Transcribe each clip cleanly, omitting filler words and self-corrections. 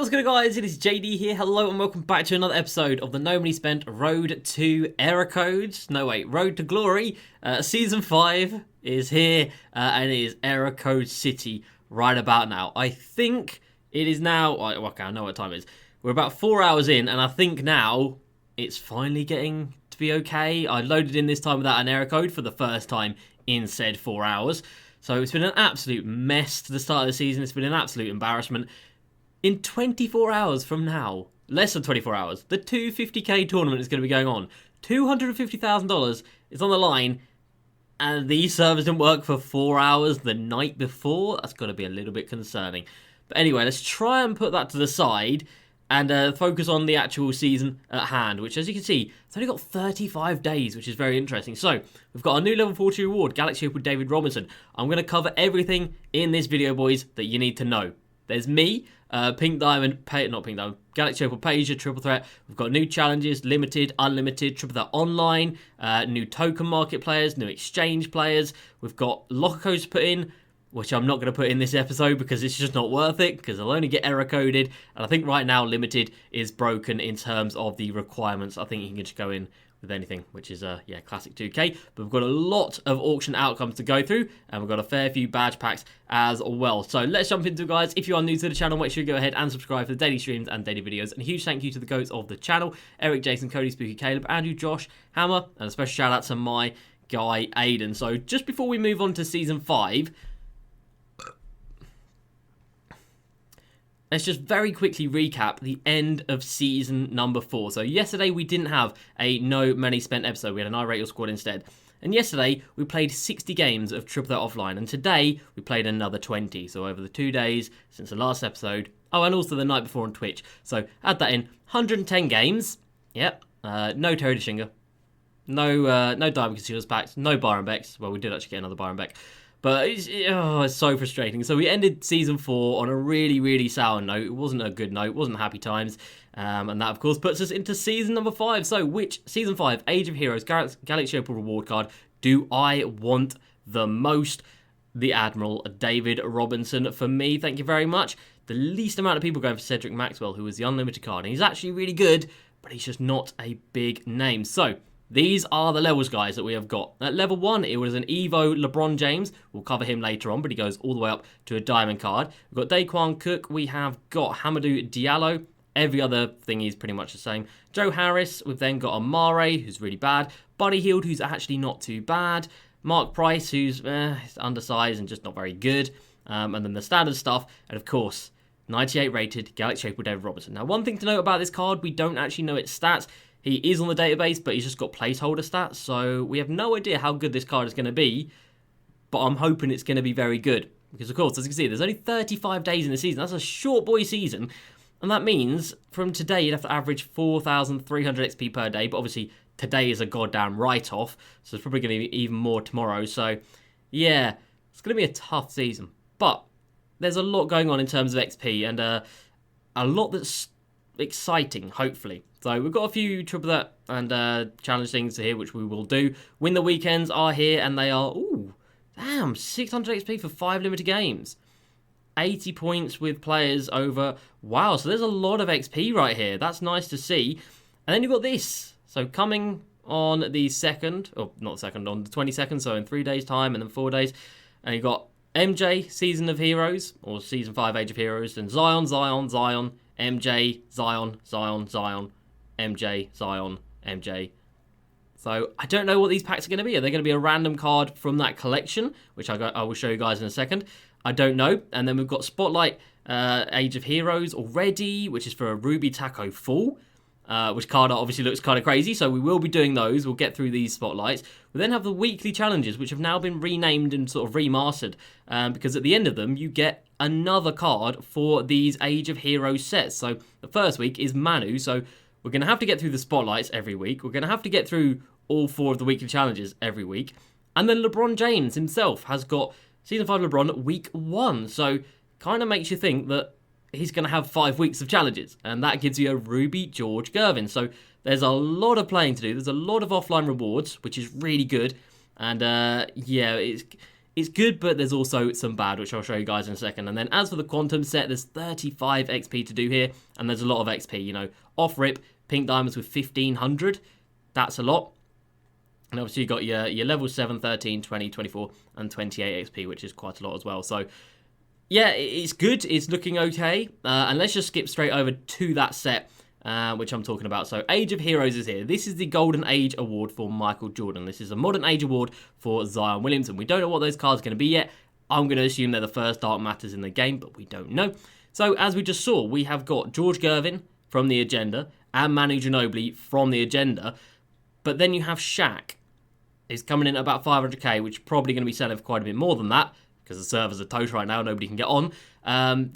What's good guys, it is JD here, hello and welcome back to another episode of the Normally Spent Road to Error Codes, Road to Glory. Season 5 is here and it is Error Code City right about now. I think it is now, okay, I know what time it is. We're about 4 hours in and I think now it's finally getting to be okay. I loaded in this time without an error code for the first time in said 4 hours. So it's been an absolute mess to the start of the season, it's been an absolute embarrassment. In 24 hours from now, less than 24 hours, the 250k tournament is going to be going on. $250,000 is on the line, and these servers didn't work for 4 hours the night before. That's got to be a little bit concerning. But anyway, let's try and put that to the side and focus on the actual season at hand, which, as you can see, it's only got 35 days, which is very interesting. So, we've got our new level 40 reward, Galaxy Opal David Robinson. I'm going to cover everything in this video, boys, that you need to know. There's me, Pink Diamond, Galaxy Opal Pager, Triple Threat. We've got new challenges, limited, unlimited, Triple Threat Online, new token market players, new exchange players. We've got locker codes to put in, which I'm not going to put in this episode because it's just not worth it, because I'll only get error coded. And I think right now limited is broken in terms of the requirements. I think you can just go in with anything, which is, yeah, classic 2K. But we've got a lot of auction outcomes to go through, and we've got a fair few badge packs as well. So let's jump into it, guys. If you are new to the channel, make sure you go ahead and subscribe for the daily streams and daily videos. And a huge thank you to the goats of the channel, Eric, Jason, Cody, Spooky, Caleb, Andrew, Josh, Hammer, and a special shout out to my guy, Aiden. So just before we move on to Season 5, let's just very quickly recap the end of season number 4. So yesterday we didn't have a no money spent episode. We had an I Rate Your Squad instead. And yesterday we played 60 games of Triple Threat Offline. And today we played another 20. So over the 2 days since the last episode. Oh, and also the night before on Twitch. So add that in. 110 games. Yep. No Terry Deshinga. No Diamond Concealers packs. No Byron Becks. Well, we did actually get another Byron Beck. But it's so frustrating. So we ended Season 4 on a really, really sour note. It wasn't a good note. It wasn't happy times. And that, of course, puts us into Season number 5. So which Season 5, Age of Heroes, Galaxy Opal reward card do I want the most? The Admiral David Robinson for me. Thank you very much. The least amount of people going for Cedric Maxwell, who was the unlimited card. And he's actually really good, but he's just not a big name. So these are the levels, guys, that we have got. At level 1, it was an Evo LeBron James. We'll cover him later on, but he goes all the way up to a diamond card. We've got Daquan Cook. We have got Hamidou Diallo. Every other thing is pretty much the same. Joe Harris. We've then got Amare, who's really bad. Buddy Hield, who's actually not too bad. Mark Price, who's undersized and just not very good. And then the standard stuff. And, of course, 98 rated Galaxy Opal David Robinson. Now, one thing to note about this card, we don't actually know its stats. He is on the database, but he's just got placeholder stats, so we have no idea how good this card is going to be, but I'm hoping it's going to be very good. Because, of course, as you can see, there's only 35 days in the season. That's a short boy season, and that means from today you'd have to average 4,300 XP per day, but obviously today is a goddamn write-off, so it's probably going to be even more tomorrow. So, yeah, it's going to be a tough season, but there's a lot going on in terms of XP, and a lot that's exciting, hopefully. So we've got a few Triple Threat and challenge things here, which we will do. Win the weekends are here, and they are, ooh, damn, 600 XP for 5 limited games. 80 points with players over, wow, so there's a lot of XP right here. That's nice to see. And then you've got this. So coming on the 2nd, or not 2nd, on the 22nd, so in 3 days' time, and then 4 days. And you've got MJ, Season of Heroes, or Season 5, Age of Heroes, and Zion, MJ, Zion, MJ, Zion, MJ. So I don't know what these packs are going to be. Are they going to be a random card from that collection, which I will show you guys in a second? I don't know. And then we've got Spotlight Age of Heroes already, which is for a Ruby Taco Full, which card obviously looks kind of crazy. So we will be doing those. We'll get through these spotlights. We then have the weekly challenges, which have now been renamed and sort of remastered, because at the end of them, you get another card for these Age of Heroes sets. So the first week is Manu. So we're going to have to get through the spotlights every week. We're going to have to get through all 4 of the weekly challenges every week. And then LeBron James himself has got Season 5 LeBron week 1. So kind of makes you think that he's going to have 5 weeks of challenges. And that gives you a Ruby George Gervin. So there's a lot of playing to do. There's a lot of offline rewards, which is really good. And yeah, it's good, but there's also some bad, which I'll show you guys in a second. And then as for the quantum set, there's 35 XP to do here, and there's a lot of XP, you know, off rip, pink diamonds with 1500, that's a lot. And obviously you got your level 7, 13, 20, 24, and 28 XP, which is quite a lot as well. So yeah, it's good, it's looking okay. And let's just skip straight over to that set, which I'm talking about. So Age of Heroes is here. This is the Golden Age Award for Michael Jordan. This is a Modern Age Award for Zion Williamson. We don't know what those cards are going to be yet. I'm going to assume they're the first Dark Matters in the game, but we don't know. So as we just saw, we have got George Gervin from the agenda and Manu Ginobili from the agenda. But then you have Shaq. He's coming in at about 500k, which is probably going to be selling for quite a bit more than that because the servers are toast right now. Nobody can get on.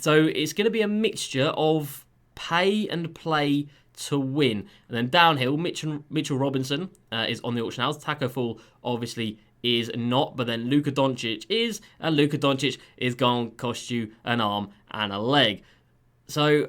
So it's going to be a mixture of pay and play to win. And then downhill, Mitchell Robinson is on the auction house. Taco Fall obviously is not, but then Luka Doncic is, and Luka Doncic is going to cost you an arm and a leg. So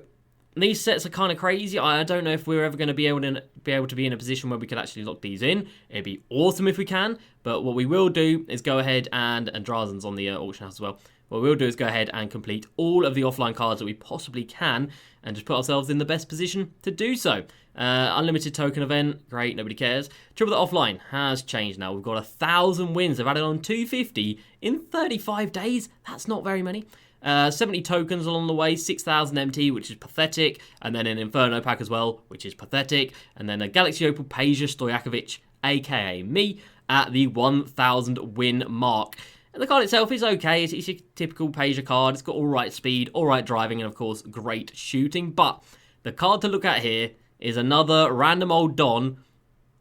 these sets are kind of crazy. I don't know if we're ever going to be able to be in a position where we can actually lock these in. It'd be awesome if we can, but what we will do is go ahead and Drazen's on the auction house as well. What we'll do is go ahead and complete all of the offline cards that we possibly can and just put ourselves in the best position to do so. Unlimited token event, great, nobody cares. Triple the offline has changed now. We've got 1,000 wins. They've added on 250 in 35 days. That's not very many. 70 tokens along the way, 6,000 MT, which is pathetic, and then an Inferno pack as well, which is pathetic, and then a Galaxy Opal Peja Stojakovic, aka me, at the 1,000 win mark. And the card itself is okay. It's a typical Peja card. It's got alright speed, alright driving, and of course, great shooting. But the card to look at here is another random old Don.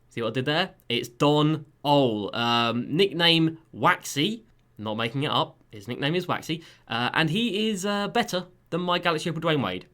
See what I did there? It's Don Ole. Nickname Waxy. Not making it up. His nickname is Waxy. And he is better than my Galaxy Opal Dwayne Wade.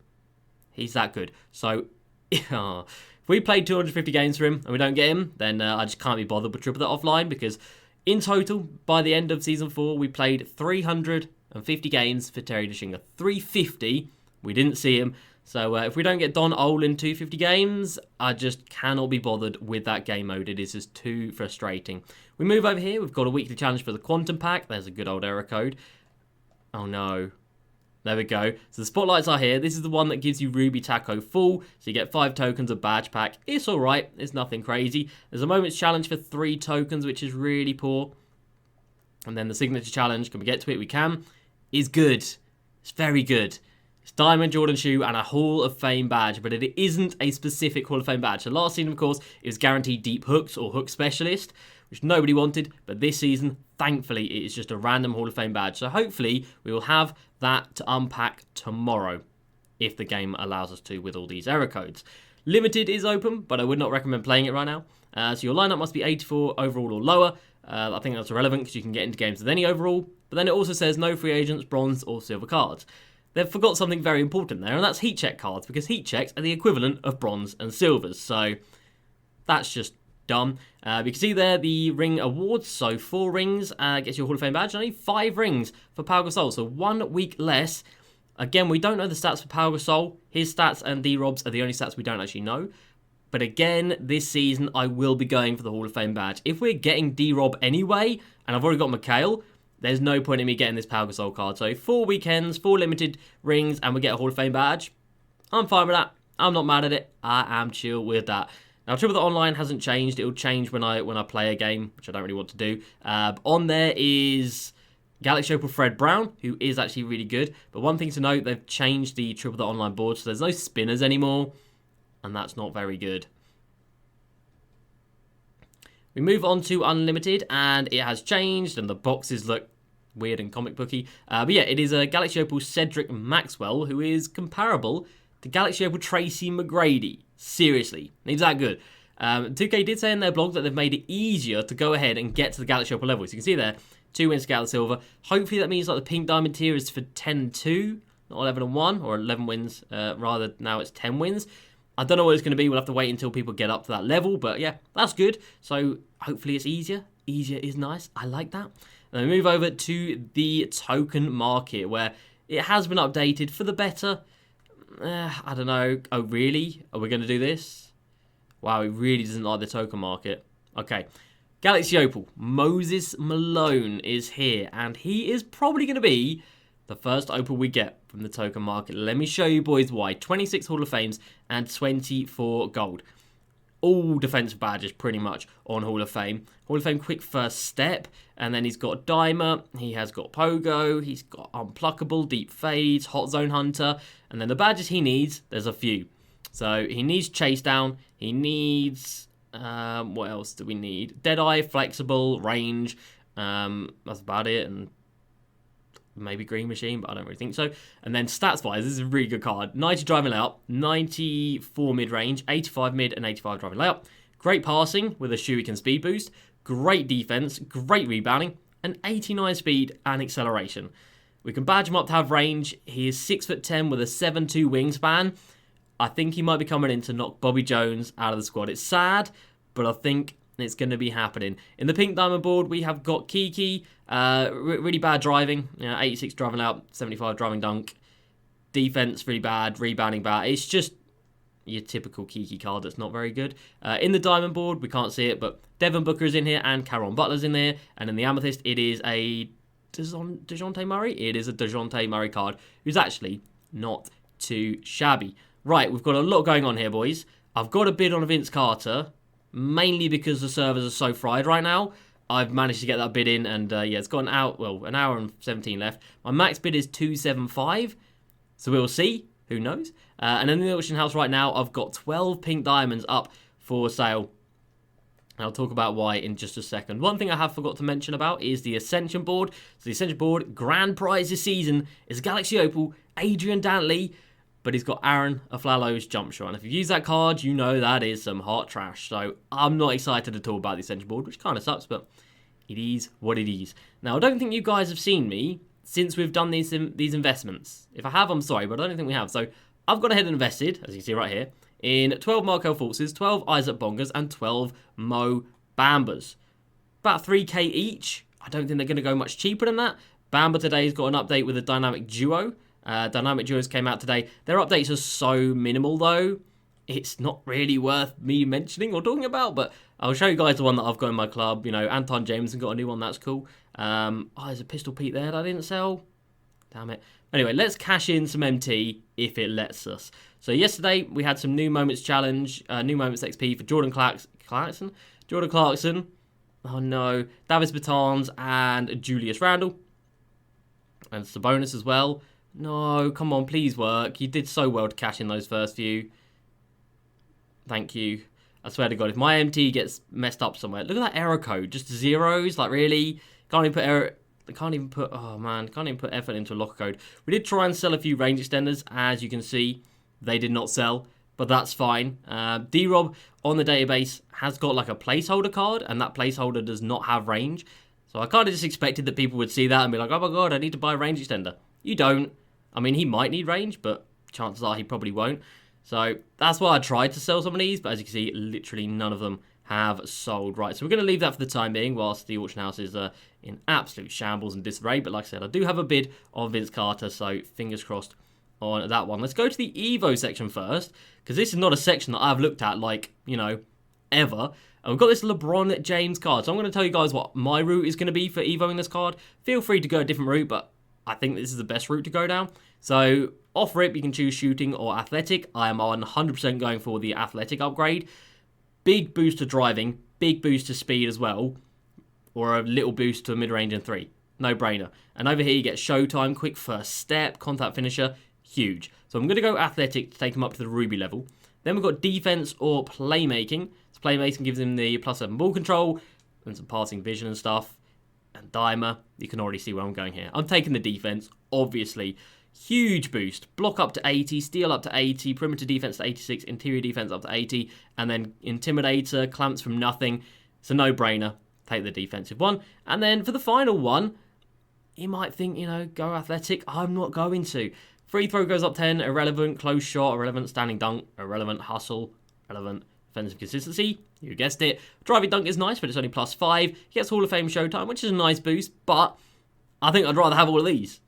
He's that good. So, if we played 250 games for him and we don't get him, then I just can't be bothered with triple that offline because in total, by the end of Season 4, we played 350 games for Terry Deshinga. 350. We didn't see him. So if we don't get Don Ole in 250 games, I just cannot be bothered with that game mode. It is just too frustrating. We move over here. We've got a weekly challenge for the Quantum Pack. There's a good old error code. Oh, no. There we go. So the spotlights are here. This is the one that gives you Ruby Taco full. So you get 5 tokens of badge pack. It's all right. It's nothing crazy. There's a moment's challenge for 3 tokens, which is really poor. And then the signature challenge, can we get to it? We can. Is good. It's very good. It's Diamond Jordan Shoe and a Hall of Fame badge, but it isn't a specific Hall of Fame badge. So last season, of course, it was guaranteed deep hooks or hook specialist, which nobody wanted. But this season, thankfully, it is just a random Hall of Fame badge. So hopefully, we will have that to unpack tomorrow, if the game allows us to with all these error codes. Limited is open, but I would not recommend playing it right now. So your lineup must be 84 overall or lower. I think that's irrelevant because you can get into games with any overall. But then it also says no free agents, bronze or silver cards. They've forgot something very important there, and that's heat check cards, because heat checks are the equivalent of bronze and silvers, so that's just dumb. You can see there the ring awards, so 4 rings gets you a Hall of Fame badge, and only 5 rings for Pau Gasol, so 1 week less. Again, we don't know the stats for Pau Gasol. His stats and D-Rob's are the only stats we don't actually know. But again, this season, I will be going for the Hall of Fame badge. If we're getting D-Rob anyway, and I've already got McHale, there's no point in me getting this Pau Gasol card. So 4 weekends, 4 limited rings, and we get a Hall of Fame badge. I'm fine with that. I'm not mad at it. I am chill with that. Now, Triple the Online hasn't changed. It'll change when I play a game, which I don't really want to do. On there is Galaxy Opal Fred Brown, who is actually really good. But one thing to note, they've changed the Triple the Online board, so there's no spinners anymore, and that's not very good. We move on to Unlimited, and it has changed, and the boxes look weird and comic booky. But yeah, it is a Galaxy Opal Cedric Maxwell, who is comparable to Galaxy Opal Tracy McGrady. Seriously, he's that good. 2K did say in their blog that they've made it easier to go ahead and get to the Galaxy Opal level. So you can see there, 2 wins to Galaxy Silver. Hopefully that means like the pink diamond tier is for 10-2, not 11-1, or 11 wins. Rather, now it's 10 wins. I don't know what it's going to be. We'll have to wait until people get up to that level. But yeah, that's good. So hopefully it's easier. Easier is nice. I like that. And then we move over to the token market, where it has been updated for the better. I don't know. Oh, really? Are we going to do this? Wow, it really doesn't like the token market. Okay. Galaxy Opal, Moses Malone is here, and he is probably going to be the first Opal we get from the token market. Let me show you boys why. 26 Hall of Fames and 24 gold. All defensive badges pretty much on Hall of Fame. Hall of Fame quick first step, and then he's got Dimer, he has got Pogo, he's got Unpluckable, Deep Fades, Hot Zone Hunter, and then the badges he needs, there's a few. So he needs Chase Down, he needs... what else do we need? Deadeye, Flexible, Range. That's about it. And maybe Green Machine, but I don't really think so. And then stats-wise, this is a really good card. 90 driving layup, 94 mid-range, 85 mid, and 85 driving layup. Great passing with a Shuriken speed boost. Great defense, great rebounding, and 89 speed and acceleration. We can badge him up to have range. He is 6'10" with a 7'2" wingspan. I think he might be coming in to knock Bobby Jones out of the squad. It's sad, but I think it's going to be happening. In the pink diamond board, we have got Kiki. Really bad driving. 86 driving out, 75 driving dunk. Defense really bad, rebounding bad. It's just your typical Kiki card that's not very good. In the diamond board, we can't see it, but Devin Booker is in here and Caron Butler's in there. And in the amethyst, it is a DeJounte Murray. It is a DeJounte Murray card, who's actually not too shabby. Right, we've got a lot going on here, boys. I've got a bid on a Vince Carter, mainly because the servers are so fried right now. I've managed to get that bid in, and yeah, it's got an hour and 17 left. My max bid is 275, so we'll see. Who knows? And in the auction house right now, I've got 12 pink diamonds up for sale. And I'll talk about why in just a second. One thing I have forgot to mention about is the Ascension board. So the Ascension board, grand prize this season is Galaxy Opal, Adrian Dantley, but he's got Aaron Aflalo's jump shot. And if you've used that card, you know that is some hot trash. So I'm not excited at all about the Ascension board, which kind of sucks, but it is what it is. Now, I don't think you guys have seen me since we've done these investments. If I have, I'm sorry, but I don't think we have. So I've gone ahead and invested, as you can see right here, in 12 Markel Fultzes, 12 Isaac Bongers, and 12 Mo Bambas. About 3k each. I don't think they're going to go much cheaper than that. Bamba today's got an update with a Dynamic Duo. Dynamic Duos came out today. Their updates are so minimal, though. It's not really worth me mentioning or talking about, but I'll show you guys the one that I've got in my club. You know, Anton Jameson got a new one. That's cool. Oh, there's a Pistol Pete there that I didn't sell. Damn it. Anyway, let's cash in some MT if it lets us. So yesterday, we had some New Moments Challenge, New Moments XP for Jordan Clarkson. Jordan Clarkson. Oh, no. Davis Bertans and Julius Randle. And it's a bonus as well. No, come on, please work. You did so well to cash in those first few. Thank you. I swear to God, if my MT gets messed up somewhere, look at that error code, just zeros. Like really, can't even put error. Can't even put. Oh man, can't even put effort into a locker code. We did try and sell a few range extenders, as you can see, they did not sell, but that's fine. D-Rob on the database has got like a placeholder card, and that placeholder does not have range. So I kind of just expected that people would see that and be like, oh my God, I need to buy a range extender. You don't. I mean, he might need range, but chances are he probably won't. So that's why I tried to sell some of these, but as you can see, literally none of them have sold. Right, so we're going to leave that for the time being whilst the auction house is in absolute shambles and disarray. But like I said, I do have a bid on Vince Carter, so fingers crossed on that one. Let's go to the Evo section first, because this is not a section that I've looked at, like, you know, ever. And we've got this LeBron James card. So I'm going to tell you guys what my route is going to be for Evoing this card. Feel free to go a different route, but I think this is the best route to go down. So off rip, you can choose shooting or athletic. I am 100% going for the athletic upgrade. Big boost to driving, big boost to speed as well, or a little boost to mid-range and 3. No brainer. And over here you get showtime, quick first step, contact finisher, huge. So I'm going to go athletic to take him up to the ruby level. Then we've got defense or playmaking. So playmaking gives him the +7 ball control and some passing vision and stuff. And Dimer, you can already see where I'm going here. I'm taking the defense, obviously. Huge boost. Block up to 80, steal up to 80, perimeter defense to 86, interior defense up to 80, and then intimidator, clamps from nothing. It's a no-brainer. Take the defensive one. And then for the final one, you might think, you know, go athletic. I'm not going to. Free throw goes up 10, irrelevant, close shot, irrelevant, standing dunk, irrelevant, hustle, relevant, defensive consistency. You guessed it. Driving dunk is nice, but it's only +5. He gets Hall of Fame Showtime, which is a nice boost, but I think I'd rather have all of these.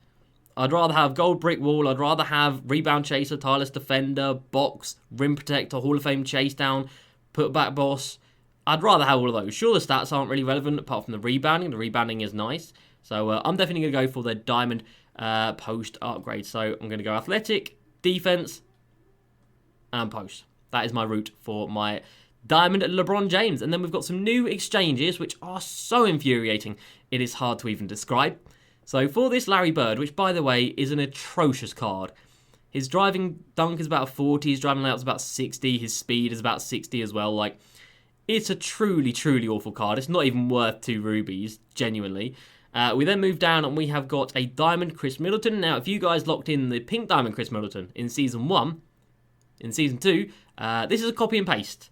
I'd rather have Gold Brick Wall. I'd rather have Rebound Chaser, Tireless Defender, Box, Rim Protector, Hall of Fame Chase Down, Put Back Boss. I'd rather have all of those. Sure, the stats aren't really relevant apart from the rebounding. The rebounding is nice. So I'm definitely going to go for the diamond post upgrade. So I'm going to go athletic, defense, and post. That is my route for my diamond LeBron James. And then we've got some new exchanges, which are so infuriating, it is hard to even describe. So for this Larry Bird, which by the way is an atrocious card, his driving dunk is about 40, his driving layout is about 60, his speed is about 60 as well. Like, it's a truly, truly awful card. It's not even worth 2 rubies, genuinely. We then move down and we have got a Diamond Chris Middleton. Now, if you guys locked in the pink Diamond Chris Middleton in Season 1, in Season 2, this is a copy and paste.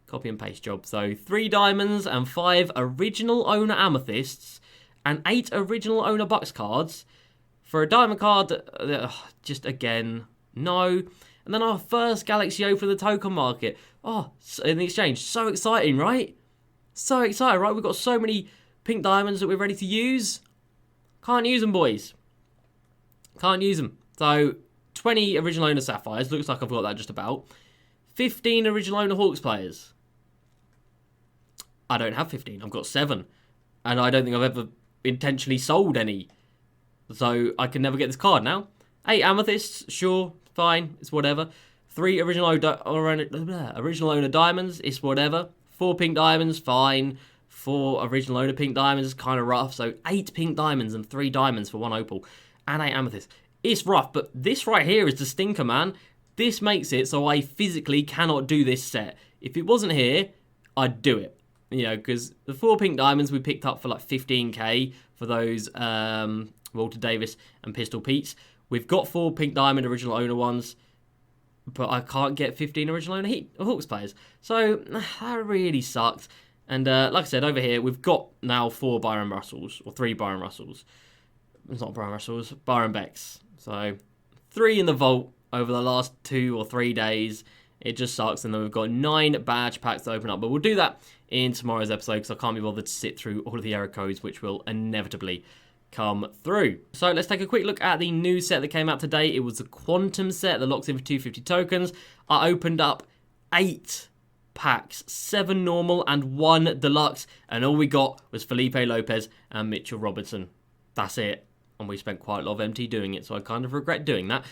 Copy and paste job. So 3 diamonds and 5 original owner amethysts and 8 original owner Bucks cards for a diamond card. Just again, no. And then our first Galaxy O for the token market. Oh, in the exchange. So exciting, right? So exciting, right? We've got so many pink diamonds that we're ready to use. Can't use them, boys. Can't use them. So 20 original owner sapphires. Looks like I've got that just about. 15 original owner Hawks players. I don't have 15. I've got 7. And I don't think I've ever intentionally sold any. So I can never get this card now. 8 amethysts. Sure. Fine. It's whatever. 3 original owner diamonds. It's whatever. 4 pink diamonds. Fine. 4 original owner pink diamonds is kind of rough. So 8 pink diamonds and 3 diamonds for 1 opal. And 8 amethysts. It's rough. But this right here is the stinker, man. This makes it so I physically cannot do this set. If it wasn't here, I'd do it. You know, because the 4 pink diamonds we picked up for like 15k for those Walter Davis and Pistol Pete's. We've got 4 pink diamond original owner ones, but I can't get 15 original owner Hawks players. So that really sucks. And like I said, over here, we've got now 4 Byron Russells, or 3 Byron Russells. It's not Byron Russells, Byron Becks. So 3 in the vault over the last 2 or 3 days. It just sucks. And then we've got 9 badge packs to open up. But we'll do that in tomorrow's episode because I can't be bothered to sit through all of the error codes, which will inevitably come through. So let's take a quick look at the new set that came out today. It was the Quantum set that locks in for 250 tokens. I opened up 8 packs, 7 normal and 1 deluxe. And all we got was Felipe Lopez and Mitchell Robinson. That's it. And we spent quite a lot of MT doing it, so I kind of regret doing that.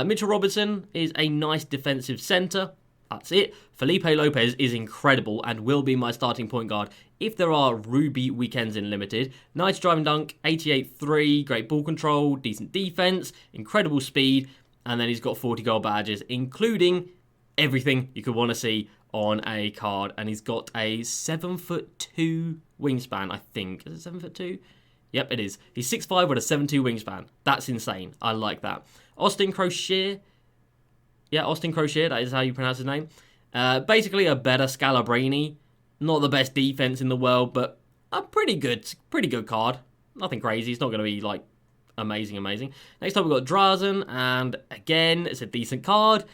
Mitchell Robinson is a nice defensive centre. That's it. Felipe Lopez is incredible and will be my starting point guard if there are Ruby weekends in Limited. Nice driving dunk, 88-3, great ball control, decent defense, incredible speed, and then he's got 40 gold badges, including everything you could want to see on a card. And he's got a 7'2" wingspan, I think. Is it 7'2"? Yep, it is. He's 6'5" with a 7'2" wingspan. That's insane. I like that. Austin Crochet. Yeah, Austin Crochet, that is how you pronounce his name. Basically a better Scalabrini. Not the best defense in the world, but a pretty good card. Nothing crazy. It's not going to be, like, amazing. Next up, we've got Drazen, and again, it's a decent card.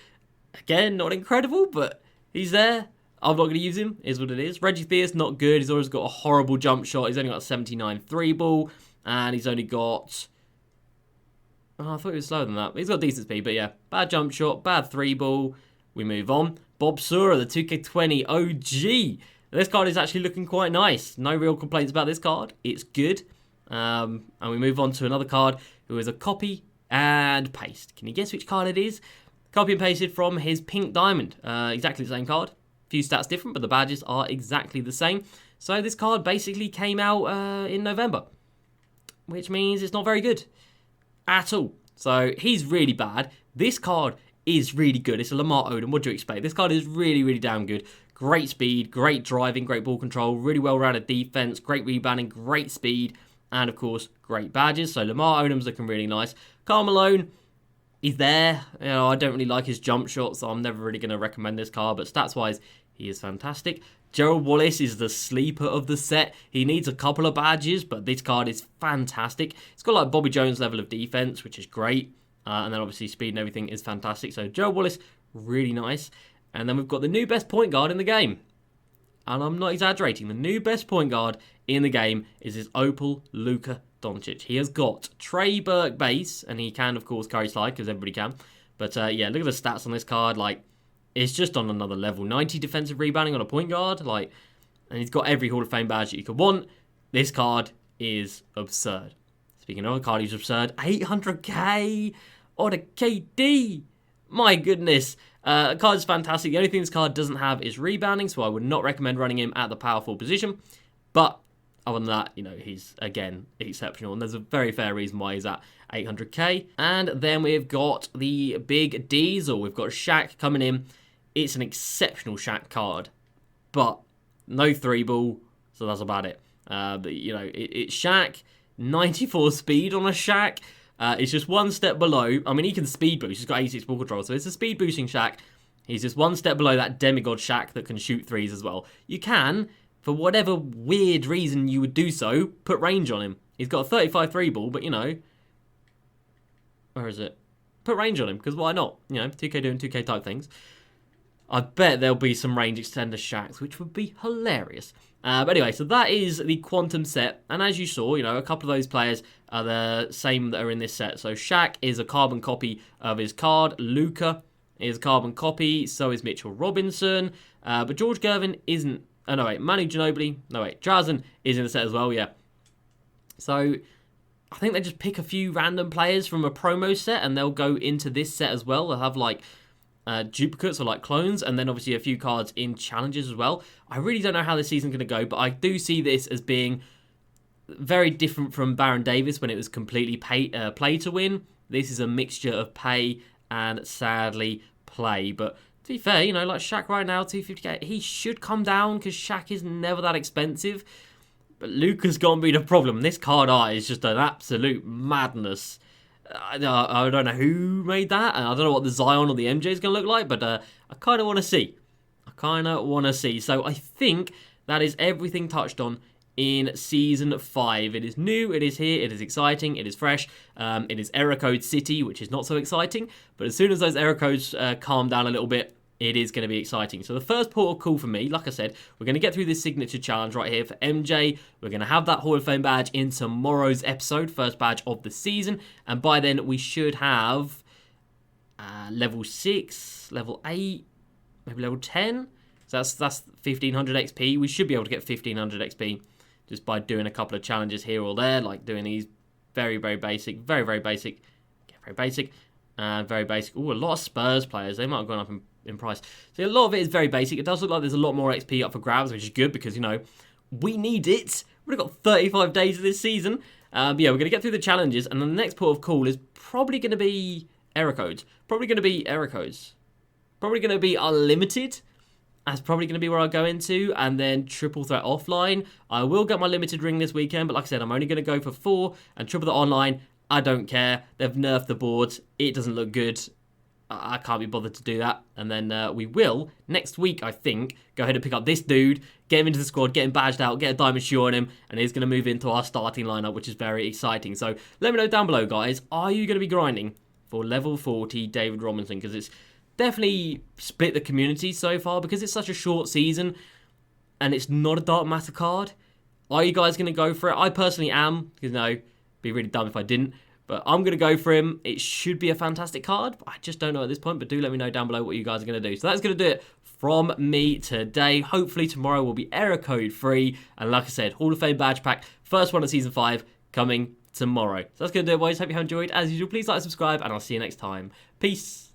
Again, not incredible, but he's there. I'm not going to use him, is what it is. Reggie Theus, not good. He's always got a horrible jump shot. He's only got a 79 3 ball, and he's only got... Oh, I thought he was slower than that. He's got decent speed, but yeah. Bad jump shot, bad 3 ball. We move on. Bob Sura, the 2K20 OG. This card is actually looking quite nice. No real complaints about this card. It's good. And we move on to another card who is a copy and paste. Can you guess which card it is? Copy and pasted from his pink diamond. Exactly the same card. Few stats different, but the badges are exactly the same. So this card basically came out in November, which means it's not very good at all. So he's really bad. This card is really good. It's a Lamar Odom. What do you expect? This card is really, really damn good. Great speed, great driving, great ball control, really well-rounded defense, great rebounding, great speed, and of course, great badges. So Lamar Odom's looking really nice. Karl Malone, he's there. You know, I don't really like his jump shot, so I'm never really going to recommend this card, but stats-wise, he is fantastic. Gerald Wallace is the sleeper of the set. He needs a couple of badges, but this card is fantastic. It's got like Bobby Jones level of defense, which is great. And then obviously speed and everything is fantastic. So Gerald Wallace, really nice. And then we've got the new best point guard in the game. And I'm not exaggerating. The new best point guard in the game is his Opal Luka Doncic. He has got Trey Burke base, and he can, of course, carry slide, because everybody can. But yeah, look at the stats on this card. Like, it's just on another level. 90 defensive rebounding on a point guard. Like, And he's got every Hall of Fame badge that you could want. This card is absurd. Speaking of a card, he's absurd. 800k on a KD. My goodness. The card is fantastic. The only thing this card doesn't have is rebounding, so I would not recommend running him at the powerful position. But other than that, you know, he's, again, exceptional. And there's a very fair reason why he's at 800k. And then we've got the big Diesel. We've got Shaq coming in. It's an exceptional Shaq card. But no 3-ball, so that's about it. But, you know, it's Shaq. 94 speed on a Shaq. It's just one step below. I mean, he can speed boost. He's got 86 ball control, so it's a speed boosting Shaq. He's just one step below that demigod Shaq that can shoot threes as well. You can, for whatever weird reason you would do so, put range on him. He's got a 35 3-ball, but, you know, where is it? Put range on him, because why not? You know, 2K doing 2K type things. I bet there'll be some range extender Shaqs, which would be hilarious. But anyway, so that is the Quantum set. And as you saw, you know, a couple of those players are the same that are in this set. So Shaq is a carbon copy of his card. Luka is a carbon copy. So is Mitchell Robinson. But George Gervin isn't. Oh, no, wait. Manu Ginobili. No, wait. Drazen is in the set as well, yeah. So I think they just pick a few random players from a promo set and they'll go into this set as well. They'll have, like, duplicates or like clones, and then obviously a few cards in challenges as well. I really don't know how this season's going to go, but I do see this as being very different from Baron Davis when it was completely play to win. This is a mixture of pay and sadly play. But to be fair, you know, like Shaq right now, 250k, he should come down because Shaq is never that expensive. But Luka's going to be the problem. This card art is just an absolute madness. I don't know who made that, and I don't know what the Zion or the MJ is going to look like, but I kind of want to see. So I think that is everything touched on in Season 5. It is new, it is here, it is exciting, it is fresh. It is error code City, which is not so exciting, but as soon as those error codes calm down a little bit, it is going to be exciting. So the first port of call for me, like I said, we're going to get through this signature challenge right here for MJ. We're going to have that Hall of Fame badge in tomorrow's episode, first badge of the season. And by then, we should have level 6, level 8, maybe level 10. So that's 1,500 XP. We should be able to get 1,500 XP just by doing a couple of challenges here or there, like doing these very, very basic, very, very basic, very basic, very basic. Ooh, a lot of Spurs players. They might have gone up in price. So a lot of it is very basic. It does look like there's a lot more XP up for grabs, which is good because, you know, we need it. We've got 35 days of this season. But yeah, we're going to get through the challenges, and then the next port of call is probably going to be error codes. Probably going to be unlimited. That's probably going to be where I go into, and then triple threat offline. I will get my limited ring this weekend, but like I said, I'm only going to go for 4, and triple threat online, I don't care. They've nerfed the board. It doesn't look good. I can't be bothered to do that. And then we will, next week, I think, go ahead and pick up this dude, get him into the squad, get him badged out, get a diamond shoe on him, and he's going to move into our starting lineup, which is very exciting. So let me know down below, guys. Are you going to be grinding for level 40 David Robinson? Because it's definitely split the community so far because it's such a short season and it's not a dark matter card. Are you guys going to go for it? I personally am, because, you know, it'd be really dumb if I didn't. But I'm going to go for him. It should be a fantastic card. But I just don't know at this point. But do let me know down below what you guys are going to do. So that's going to do it from me today. Hopefully tomorrow will be error code free. And like I said, Hall of Fame badge pack. First one of Season 5 coming tomorrow. So that's going to do it, boys. Hope you have enjoyed. As usual, please like and subscribe. And I'll see you next time. Peace.